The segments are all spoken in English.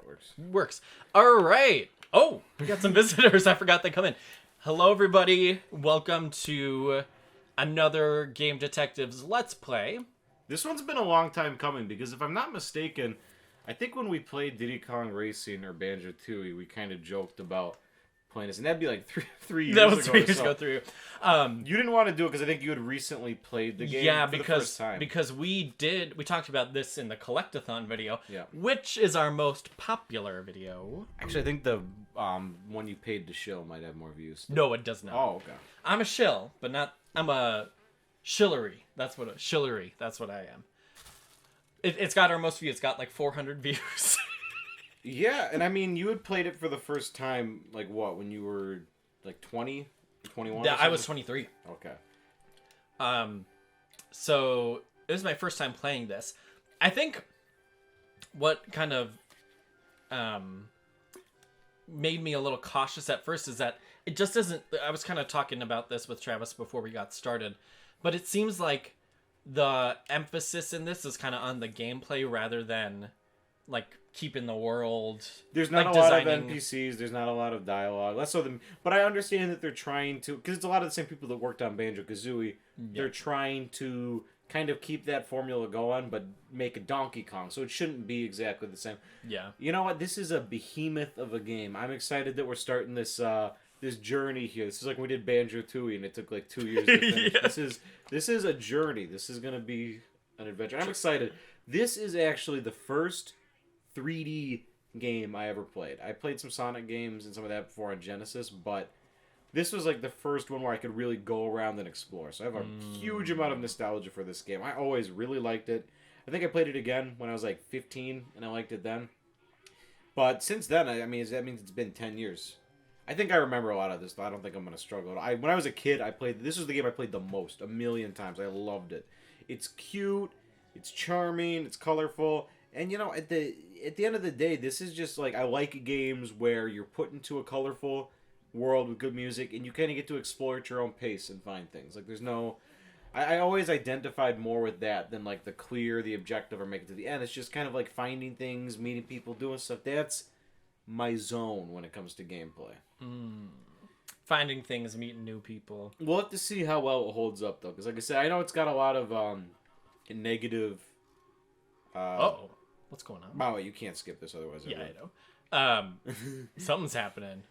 that works. Works. All right. Oh, we got some visitors. I forgot they come in. Hello, everybody. Welcome to another Game Detectives Let's Play. This one's been a long time coming because if I'm not mistaken, I think when we played Diddy Kong Racing or Banjo-Tooie, we kind of joked about playing this, and that'd be like three years ago. That was 3 years ago. You didn't want to do it because I think you had recently played the game for the first time. Because we talked about this in the Collectathon video, Yeah. which is our most popular video. Actually, I think the one you paid to shill might have more views. No, it does not. Oh, okay. I'm a shill, but not. I'm a shillery. That's what I am. It's got our most views. It's got like 400 views. Yeah, and I mean, you had played it for the first time, like what, when you were like 20, 21? Yeah, I was 23. Okay. So it was my first time playing this. I think what kind of made me a little cautious at first is that it just doesn't. I was kind of talking about this with Travis before we got started, but it seems like the emphasis in this is kind of on the gameplay rather than like keeping the world. There's not like, a lot of NPCs. There's not a lot of dialogue. Less so than, but I understand that they're trying to, because it's a lot of the same people that worked on Banjo-Kazooie. Yeah. They're trying to kind of keep that formula going, but make a Donkey Kong, so it shouldn't be exactly the same. Yeah. You know what? This is a behemoth of a game. I'm excited that we're starting this this journey here. This is like when we did Banjo-Tooie, and it took like 2 years to finish. Yeah. This is a journey. This is gonna be an adventure. I'm excited. This is actually the first 3D game I ever played. I played some Sonic games and some of that before on Genesis, but this was like the first one where I could really go around and explore. So I have a huge amount of nostalgia for this game. I always really liked it. I think I played it again when I was like 15, and I liked it then. But since then, I mean, that means it's been 10 years. I think I remember a lot of this, but I don't think I'm going to struggle. When I was a kid, this was the game I played the most, a million times. I loved it. It's cute, it's charming, it's colorful, and you know, at the end of the day, this is just like, I like games where you're put into a colorful world with good music, and you kind of get to explore at your own pace and find things. Like, there's no... I always identified more with that than like the objective, or make it to the end. It's just kind of like finding things, meeting people, doing stuff. That's my zone when it comes to gameplay. Finding things, meeting new people. We'll have to see how well it holds up, though, because like I said, I know it's got a lot of negative... What's going on? Oh, you can't skip this, otherwise. Yeah, I know. Something's happening.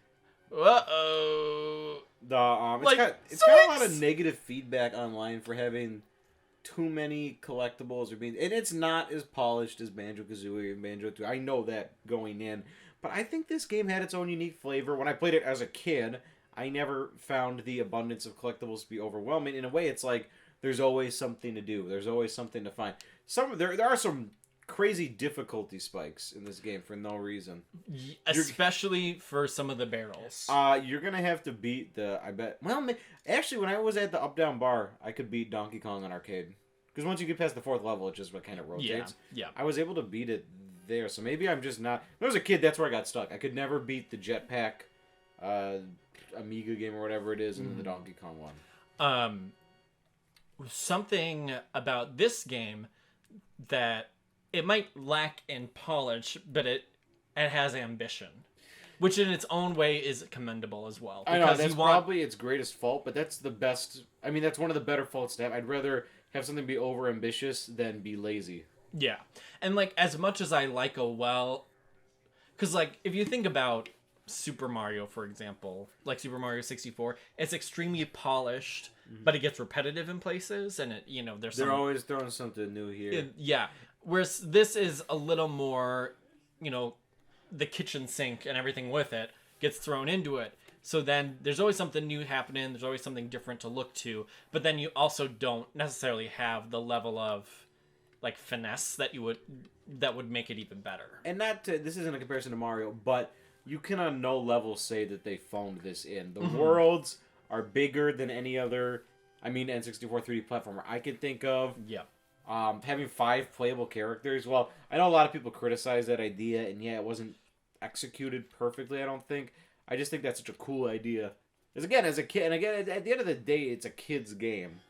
Uh-oh. It's got a lot of negative feedback online for having too many collectibles, and it's not as polished as Banjo-Kazooie and Banjo-Tooie. I know that going in, but I think this game had its own unique flavor. When I played it as a kid, I never found the abundance of collectibles to be overwhelming. In a way, it's like there's always something to do. There's always something to find. There are some crazy difficulty spikes in this game for no reason. Especially for some of the barrels. You're going to have to beat I bet... Well, actually, when I was at the up-down bar, I could beat Donkey Kong on arcade. Because once you get past the 4th level, it just kind of rotates. Yeah. I was able to beat it there, so maybe I'm just not... When I was a kid, that's where I got stuck. I could never beat the Jetpack Amiga game or whatever it is in the Donkey Kong one. Something about this game that it might lack in polish, but it has ambition, which in its own way is commendable as well. I know, that's probably its greatest fault, but that's the best... I mean, that's one of the better faults to have. I'd rather have something be over-ambitious than be lazy. Yeah. And, like, as much as I like because, like, if you think about Super Mario, for example, like Super Mario 64, it's extremely polished, but it gets repetitive in places, and it, you know, they're always throwing something new here. Yeah. Whereas this is a little more, you know, the kitchen sink and everything with it gets thrown into it. So then there's always something new happening. There's always something different to look to. But then you also don't necessarily have the level of, like, finesse that would make it even better. And this isn't a comparison to Mario, but you can on no level say that they phoned this in. The worlds are bigger than any other, N64 3D platformer I could think of. Yeah. Having 5 playable characters. Well, I know a lot of people criticize that idea, and yeah, it wasn't executed perfectly, I don't think. I just think that's such a cool idea. Because again, as a kid, and again, at the end of the day, it's a kid's game.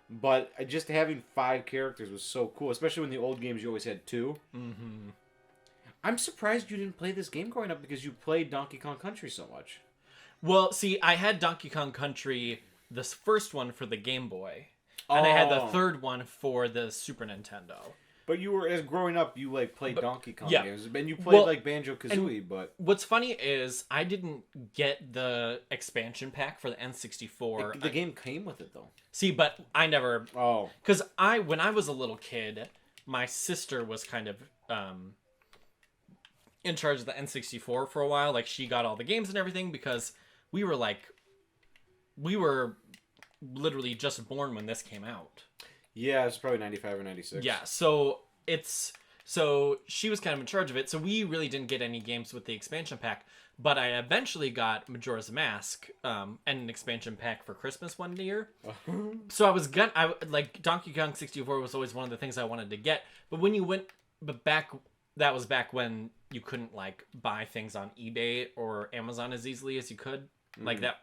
But just having 5 characters was so cool, especially when the old games you always had 2. I'm surprised you didn't play this game growing up because you played Donkey Kong Country so much. Well, see, I had Donkey Kong Country, this first one for the Game Boy, and I had the third one for the Super Nintendo. But you were, as growing up, you like played Donkey Kong yeah. games, and you played like Banjo-Kazooie. But what's funny is I didn't get the expansion pack for the N64. The game came with it though. See, but I never. Oh, because when I was a little kid, my sister was kind of in charge of the N64 for a while. Like she got all the games and everything because we were literally just born when this came out. Yeah, it's probably 95 or 96. Yeah, so she was kind of in charge of it. So we really didn't get any games with the expansion pack, but I eventually got Majora's Mask and an expansion pack for Christmas one year. So I like Donkey Kong 64 was always one of the things I wanted to get. But when you went that was back when you couldn't like buy things on eBay or Amazon as easily as you could. Like that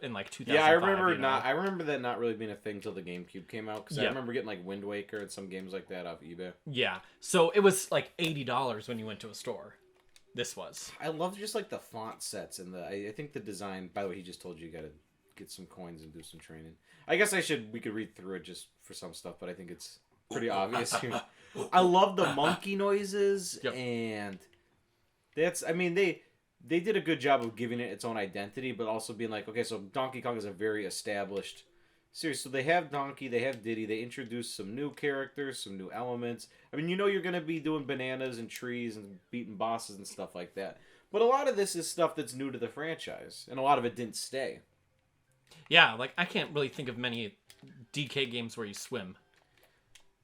in like 2005. Yeah, I remember I remember that not really being a thing till the GameCube came out because I remember getting like Wind Waker and some games like that off eBay. Yeah, so it was like $80 when you went to a store. This was. I love just like the font sets and I think the design. By the way, he just told you got to get some coins and do some training. I guess we could read through it just for some stuff, but I think it's pretty obvious here. I love the monkey noises and that's. I mean They did a good job of giving it its own identity, but also being like, okay, so Donkey Kong is a very established series. So they have Donkey, they have Diddy, they introduced some new characters, some new elements. I mean, you know you're going to be doing bananas and trees and beating bosses and stuff like that. But a lot of this is stuff that's new to the franchise, and a lot of it didn't stay. Yeah, like, I can't really think of many DK games where you swim.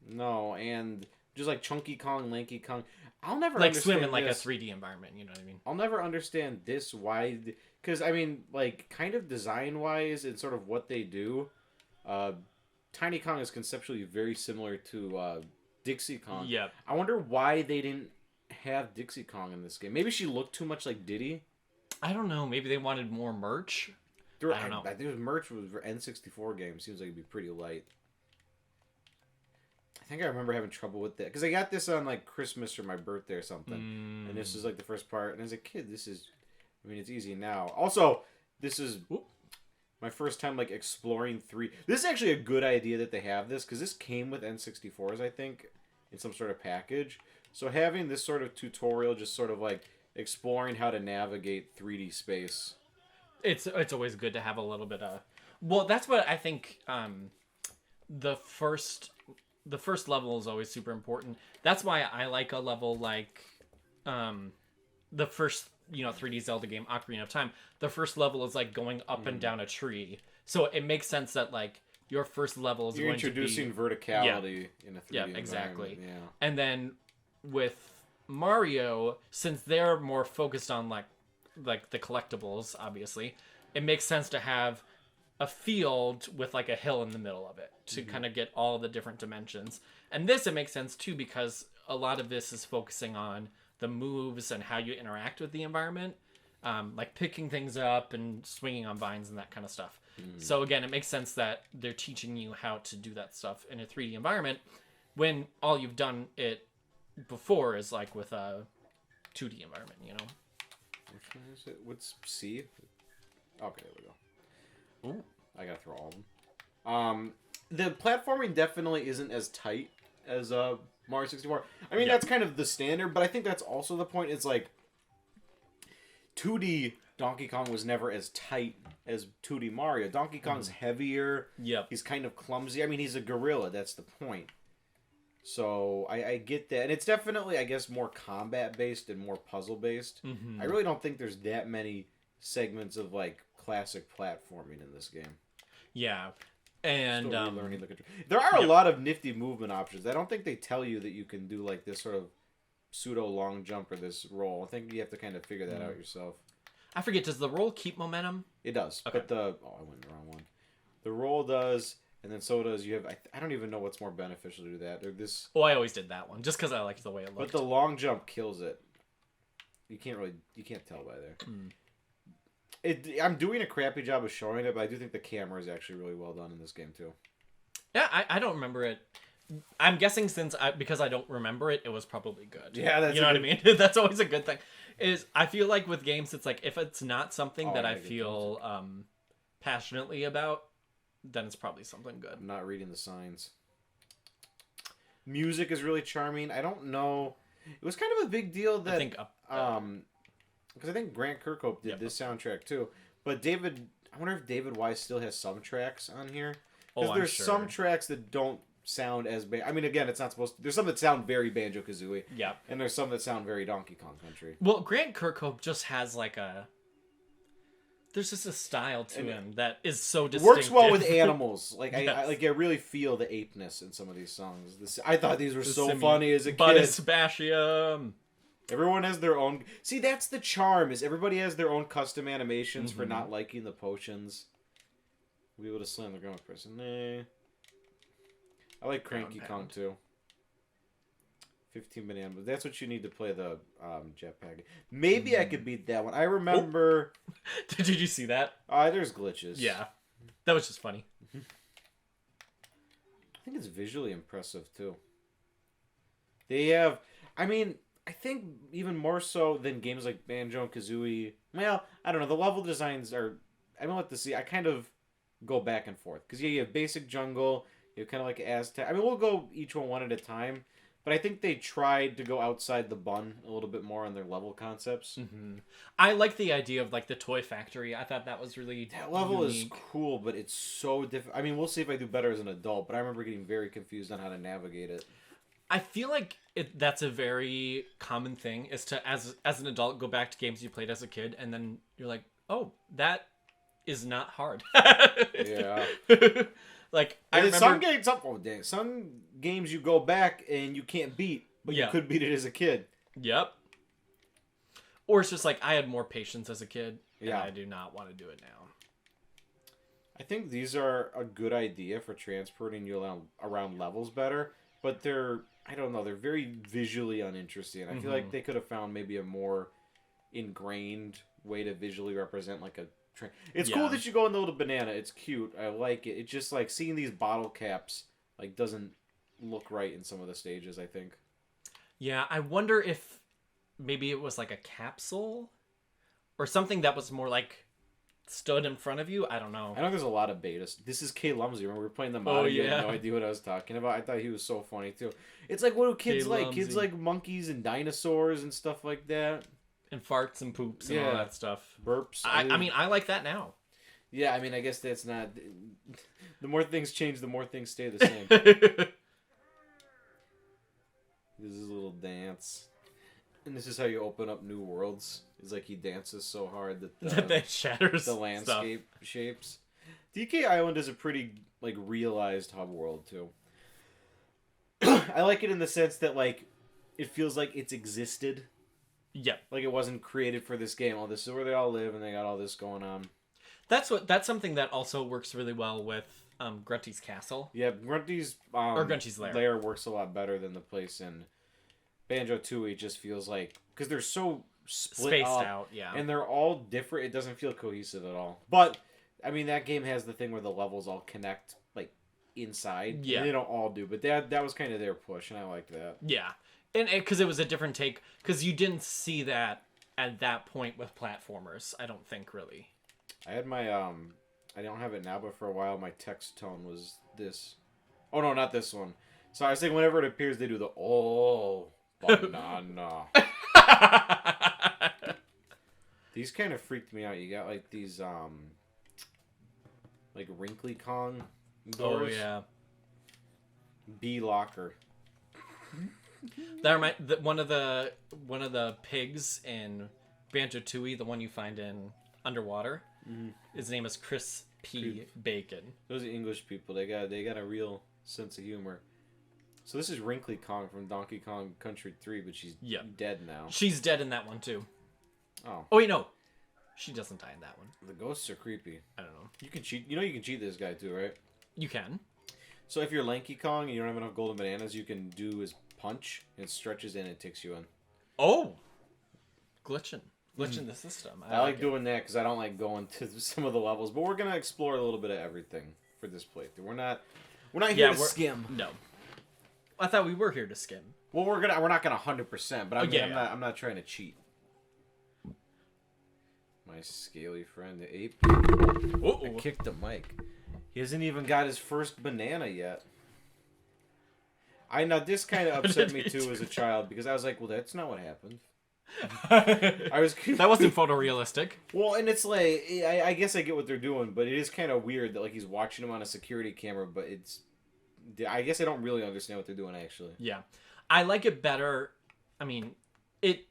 No, and just like Chunky Kong, Lanky Kong... I'll never like understand swim in like this. a 3D environment, you know what I mean? I'll never understand this, why... Because, I mean, like, kind of design-wise and sort of what they do, Tiny Kong is conceptually very similar to Dixie Kong. Yeah. I wonder why they didn't have Dixie Kong in this game. Maybe she looked too much like Diddy? I don't know. Maybe they wanted more merch? I don't know. I think merch was for N64 games. Seems like it'd be pretty light. I think I remember having trouble with that because I got this on like Christmas or my birthday or something, and this is like the first part. And as a kid, it's easy now. Also, this is my first time like exploring 3. This is actually a good idea that they have this because this came with N64s, I think, in some sort of package. So having this sort of tutorial, just sort of like exploring how to navigate 3D space. It's always good to have a little bit of. Well, that's what I think. The first level is always super important. That's why I like a level like the first 3D Zelda game, Ocarina of Time. The first level is like going up and down a tree, so it makes sense that like your first level is going introducing to be verticality in a 3D exactly. Yeah. And then with Mario, since they're more focused on like the collectibles, obviously, it makes sense to have a field with like a hill in the middle of it to kind of get all the different dimensions. And this, it makes sense too, because a lot of this is focusing on the moves and how you interact with the environment, like picking things up and swinging on vines and that kind of stuff. So again, it makes sense that they're teaching you how to do that stuff in a 3D environment when all you've done it before is like with a 2D environment, you know? Which one is it? What's C? Okay, there we go. Ooh, I gotta throw all of them. The platforming definitely isn't as tight as Mario 64. I mean, that's kind of the standard, but I think that's also the point. It's like 2D Donkey Kong was never as tight as 2D Mario. Donkey Kong's heavier. Yep. He's kind of clumsy. I mean, he's a gorilla. That's the point. So I get that. And it's definitely, I guess, more combat-based and more puzzle-based. I really don't think there's that many segments of, like, classic platforming in this game. Yeah. And learning the control. There are a lot of nifty movement options. I don't think they tell you that you can do like this sort of pseudo long jump or this roll. I think you have to kind of figure that out yourself. I forget, does the roll keep momentum? It does. Okay. But I went the wrong one. The roll does, and then so does you have. I don't even know what's more beneficial to do that. Or this. Oh, I always did that one just because I liked the way it looked. But the long jump kills it. You can't tell by there. I'm doing a crappy job of showing it, but I do think the camera is actually really well done in this game too. Yeah, I don't remember it. I'm guessing because I don't remember it, it was probably good. Yeah, that's you know what I mean. That's always a good thing. Is I feel like with games, it's like if it's not something that I feel passionately about, then it's probably something good. I'm not reading the signs. Music is really charming. I don't know. It was kind of a big deal that because I think Grant Kirkhope did this soundtrack too. But I wonder if David Wise still has some tracks on here. Because there's some tracks that don't sound as I mean, again, it's not supposed to. There's some that sound very Banjo-Kazooie. Yeah. And there's some that sound very Donkey Kong Country. Well, Grant Kirkhope just has like there's just a style to him that is so distinct. Works well with animals. Like I really feel the apeness in some of these songs. I thought these were so funny as a kid. Buddispatium. Everyone has their own. See, that's the charm. Is everybody has their own custom animations for not liking the potions. Be able to slam the ground person. Nah. I like Cranky Kong too. 15 banana. But that's what you need to play the jetpack. Maybe I could beat that one. I remember. Did you see that? There's glitches. Yeah, that was just funny. I think it's visually impressive too. They have. I mean, I think even more so than games like Banjo and Kazooie. Well, I don't know. The level designs are. I don't know what to see. I kind of go back and forth because you have basic jungle. You have kind of like Aztec. I mean, we'll go each one at a time. But I think they tried to go outside the bun a little bit more on their level concepts. Mm-hmm. I like the idea of like the toy factory. I thought that was really that level unique. Is cool, but it's so different. I mean, we'll see if I do better as an adult. But I remember getting very confused on how to navigate it. I feel like that's a very common thing is to as an adult go back to games you played as a kid and then you're like, oh, that is not hard. Yeah. Like I remember some games you go back and you can't beat, but you could beat it as a kid. Yep. Or it's just like I had more patience as a kid, and yeah. I do not want to do it now. I think these are a good idea for transporting you around levels better, but they're very visually uninteresting. I feel like they could have found maybe a more ingrained way to visually represent like a It's cool that you go in the little banana. It's cute. I like it. It's just like seeing these bottle caps like doesn't look right in some of the stages, I think. Yeah, I wonder if maybe it was like a capsule or something that was more like stood in front of you. I don't know. I know there's a lot of betas. This is Kay Lumsey. Remember we were playing the mod. You had no idea what I was talking about. I thought he was so funny too. It's like, what do kids like? Kids like monkeys and dinosaurs and stuff like that. And farts and poops and all that stuff. Burps. I mean, I like that now. Yeah, I mean, I guess that's not... The more things change, the more things stay the same. This is a little dance. And this is how you open up new worlds. It's like he dances so hard that that shatters the landscape shapes. DK Island is a pretty, like, realized hub world, too. I like it in the sense that, like, it feels like it's existed. Yeah, like it wasn't created for this game. Oh, this is where they all live, and they got all this going on. That's something that also works really well with Grunty's Castle. Yeah, Grunty's or Grunty's Lair works a lot better than the place in Banjo-Tooie. It just feels like because they're so spaced out, and they're all different. It doesn't feel cohesive at all. But I mean, that game has the thing where the levels all connect like inside. Yeah, and they don't all do, but that was kind of their push, and I liked that. Yeah. And because it was a different take, because you didn't see that at that point with platformers, I don't think, really. I had my, I don't have it now, but for a while my text tone was this. Oh, no, not this one. So I was saying whenever it appears, they do the, oh, banana. These kind of freaked me out. You got, like, these, like, Wrinkly Kong doors. Oh, yeah. B Locker. That one of the pigs in Banjo-Tooie, the one you find in Underwater, his name is Chris P. Bacon. Those are English people. They got a real sense of humor. So this is Wrinkly Kong from Donkey Kong Country 3, but she's dead now. She's dead in that one too. Oh. Oh wait, no. She doesn't die in that one. The ghosts are creepy. I don't know. You can cheat. You know you can cheat this guy too, right? You can. So if you're Lanky Kong and you don't have enough golden bananas, you can do his punch and it stretches in and it takes you in. Oh, glitching the system. I like doing that because I don't like going to some of the levels, but we're gonna explore a little bit of everything for this playthrough. We're not here to skim. No. I thought we were here to skim. Well, we're not gonna 100%, but I mean, yeah. I'm not trying to cheat. My scaly friend, the ape. I kicked the mic. He hasn't even got his first banana yet. I know this kind of upset me too as a child because I was like, well, that's not what happened. That wasn't photorealistic. Well, and it's like I guess I get what they're doing, but it is kind of weird that like he's watching him on a security camera, but I guess I don't really understand what they're doing actually. Yeah, I like it better. I mean, it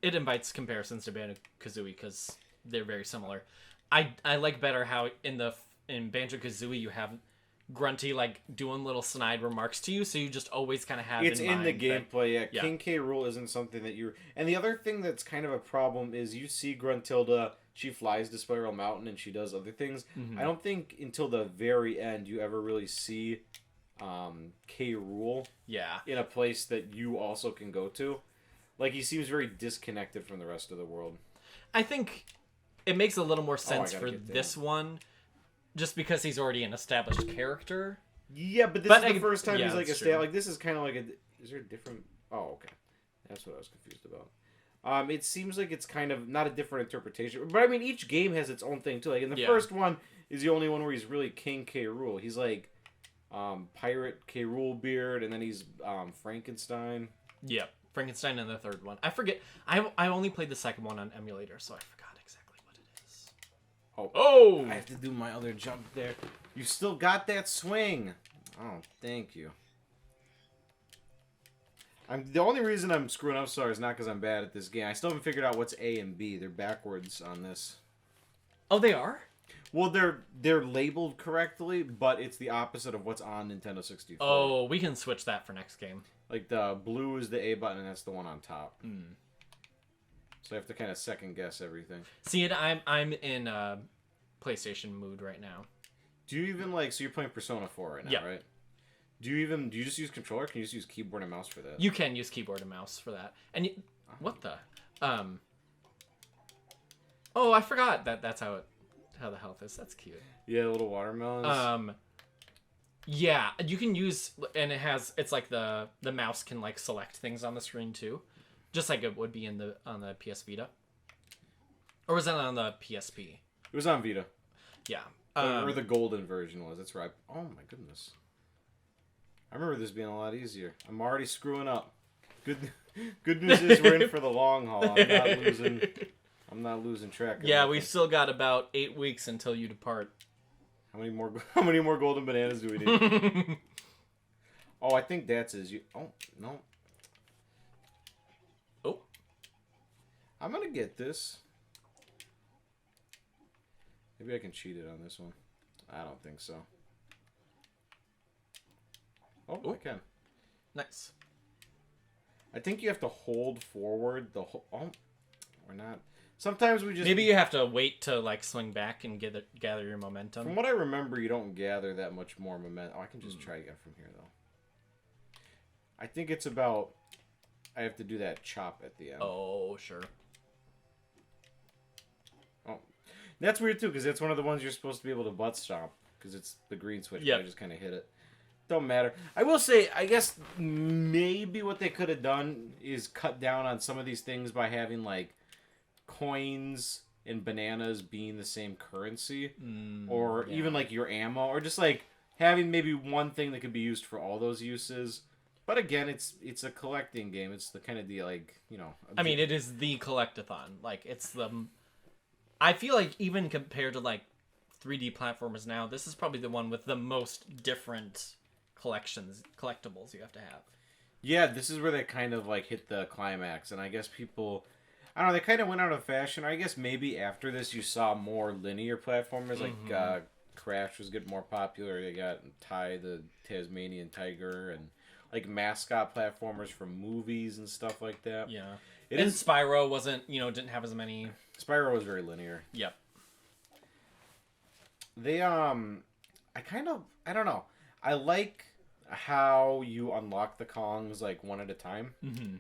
invites comparisons to Banjo-Kazooie because they're very similar. I like better how in Banjo-Kazooie you have Grunty like doing little snide remarks to you, so you just always kind of have it's in the gameplay. Yeah. King K. Rool isn't something that you. And the other thing that's kind of a problem is you see Gruntilda. She flies to Spiral Mountain and she does other things. Mm-hmm. I don't think until the very end you ever really see K. Rool. Yeah. In a place that you also can go to. Like he seems very disconnected from the rest of the world. I think it makes a little more sense for this one. Just because he's already an established character. Yeah, but this is the first time he's like established. Like this is kind of like a. Is there a different? Oh, okay. That's what I was confused about. It seems like it's kind of not a different interpretation, but I mean each game has its own thing too. Like in the first one is the only one where he's really King K. Rool. He's like Pirate K. Rool Beard, and then he's Frankenstein. Yep, Frankenstein in the third one. I forget. I only played the second one on emulator, so I forgot. Oh! I have to do my other jump there. You still got that swing. Oh, thank you. The only reason I'm screwing up so is not because I'm bad at this game. I still haven't figured out what's A and B. They're backwards on this. Oh, they are? Well, they're labeled correctly, but it's the opposite of what's on Nintendo 64. Oh, we can switch that for next game. Like the blue is the A button, and that's the one on top. So I have to kind of second guess everything. See, I'm in PlayStation mood right now. Do you even like? So you're playing Persona 4 right now, right? Do you just use controller? Can you just use keyboard and mouse for that? You can use keyboard and mouse for that. And what the? Oh, I forgot that's how the health is. That's cute. Yeah, little watermelons. Yeah, you can use, and it's like the mouse can like select things on the screen too. Just like it would be on the PS Vita. Or was that on the PSP? It was on Vita. Yeah. Or the golden version was. That's right. Oh my goodness. I remember this being a lot easier. I'm already screwing up. Good news is we're in for the long haul. I'm not losing track of Yeah, we've still got about 8 weeks until you depart. How many more golden bananas do we need? Oh, I think that's his. Oh, no. Oh. I'm going to get this. Maybe I can cheat it on this one. I don't think so. Oh, I can. Nice. I think you have to hold forward the whole... Oh, or not. Sometimes we just... Maybe you have to wait to like swing back and gather your momentum. From what I remember, you don't gather that much more momentum. Oh, I can just try again from here, though. I think it's about... I have to do that chop at the end. Oh, sure. Oh. That's weird, too, because that's one of the ones you're supposed to be able to butt stomp. Because it's the green switch, but I just kind of hit it. Don't matter. I will say, I guess maybe what they could have done is cut down on some of these things by having, like, coins and bananas being the same currency. Or even, like, your ammo. Or just, like, having maybe one thing that could be used for all those uses. But again, it's a collecting game. It's the kind of the, like, you know... I mean, it is the collectathon. Like, it's the... I feel like even compared to, like, 3D platformers now, this is probably the one with the most different collectibles you have to have. Yeah, this is where they kind of, like, hit the climax. And I guess people... I don't know, they kind of went out of fashion. I guess maybe after this you saw more linear platformers. Like, Crash was getting more popular. They got Ty the Tasmanian Tiger and... like mascot platformers from movies and stuff like that. Yeah. And Spyro wasn't, didn't have as many. Spyro was very linear. Yep. They, I don't know. I like how you unlock the Kongs, like, one at a time. Mm-hmm.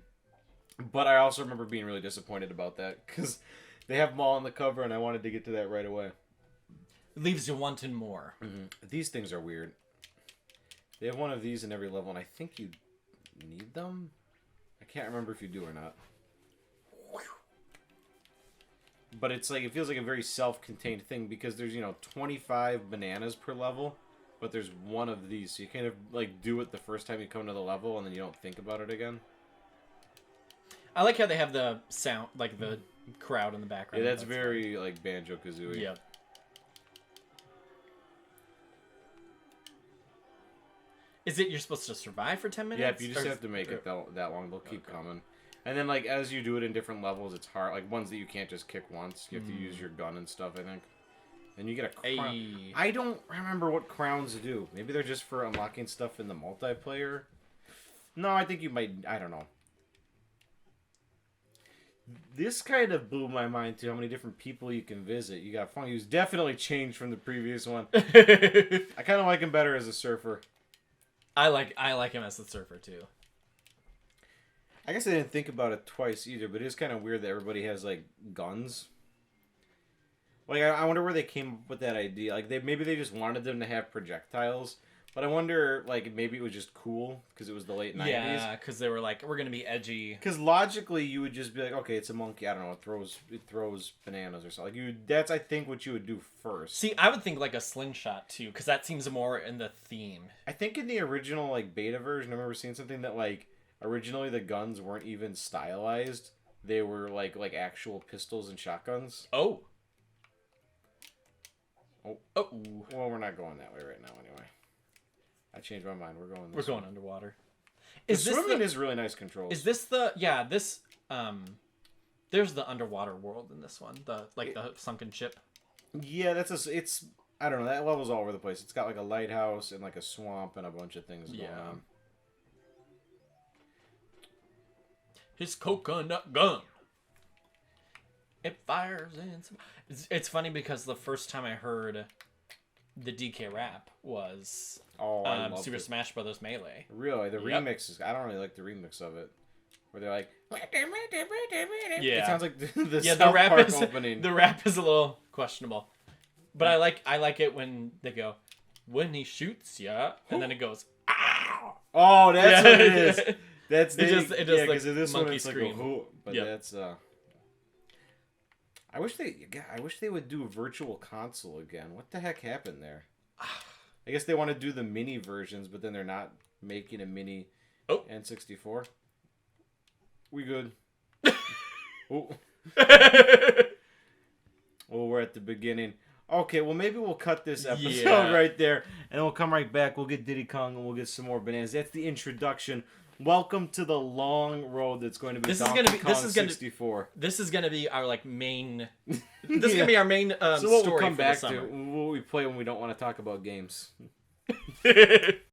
But I also remember being really disappointed about that, because they have them all on the cover, and I wanted to get to that right away. It leaves you wanting more. Mm-hmm. These things are weird. They have one of these in every level, and I think you need them. I can't remember if you do or not. But it's like, it feels like a very self-contained thing because there's, 25 bananas per level, but there's one of these. So you kind of, like, do it the first time you come to the level and then you don't think about it again. I like how they have the sound, like the crowd in the background. Yeah, that's very, fun. Like, Banjo-Kazooie. Yeah. Is it you're supposed to survive for 10 minutes? Yeah, you just have to make it that long. They'll keep coming. And then, like, as you do it in different levels, it's hard. Like, ones that you can't just kick once. You have to use your gun and stuff, I think. And you get a crown. I don't remember what crowns do. Maybe they're just for unlocking stuff in the multiplayer. No, I think you might... I don't know. This kind of blew my mind, too, how many different people you can visit. You got Funky, who's definitely changed from the previous one. I kind of like him better as a surfer. I like him as the surfer, too. I guess I didn't think about it twice either, but it is kind of weird that everybody has, like, guns. Like, I wonder where they came up with that idea. Like, maybe they just wanted them to have projectiles, but I wonder, like, maybe it was just cool because it was the late 90s. Yeah, because they were like, we're going to be edgy. Because logically, you would just be like, okay, it's a monkey. I don't know, it throws bananas or something. Like, that's, I think, what you would do first. See, I would think, like, a slingshot, too, because that seems more in the theme. I think in the original, like, beta version, I remember seeing something that, like, originally, the guns weren't even stylized. They were, like actual pistols and shotguns. Oh. Oh. Well, we're not going that way right now, anyway. I changed my mind. We're going this way. Underwater. Swimming is really nice controls. Is this the... Yeah, this... There's the underwater world in this one. The sunken ship. Yeah, it's... I don't know. That level's all over the place. It's got, like, a lighthouse and, like, a swamp and a bunch of things going on. His coconut gun. It fires in some... It's funny because the first time I heard the DK rap was Super Smash Brothers Melee. Really? The remix is... I don't really like the remix of it. Where they're like... Yeah. It sounds like the South Park opening. The rap is a little questionable. But I like it when they go, when he shoots ya, and then it goes, ow! Oh, that's what it is. That's it just like this monkey one it's scream. Like but that's I wish they would do a virtual console again. What the heck happened there? I guess they want to do the mini versions, but then they're not making a mini N64. We good. Oh. Well, we're at the beginning. Okay, well, maybe we'll cut this episode right there, and we'll come right back. We'll get Diddy Kong, and we'll get some more bananas. That's the introduction. Welcome to the long road that's going to be Donkey Kong 64. This is going to be our, like, main... This is going to be our main so what story we'll come for back the summer. to what we play when we don't want to talk about games.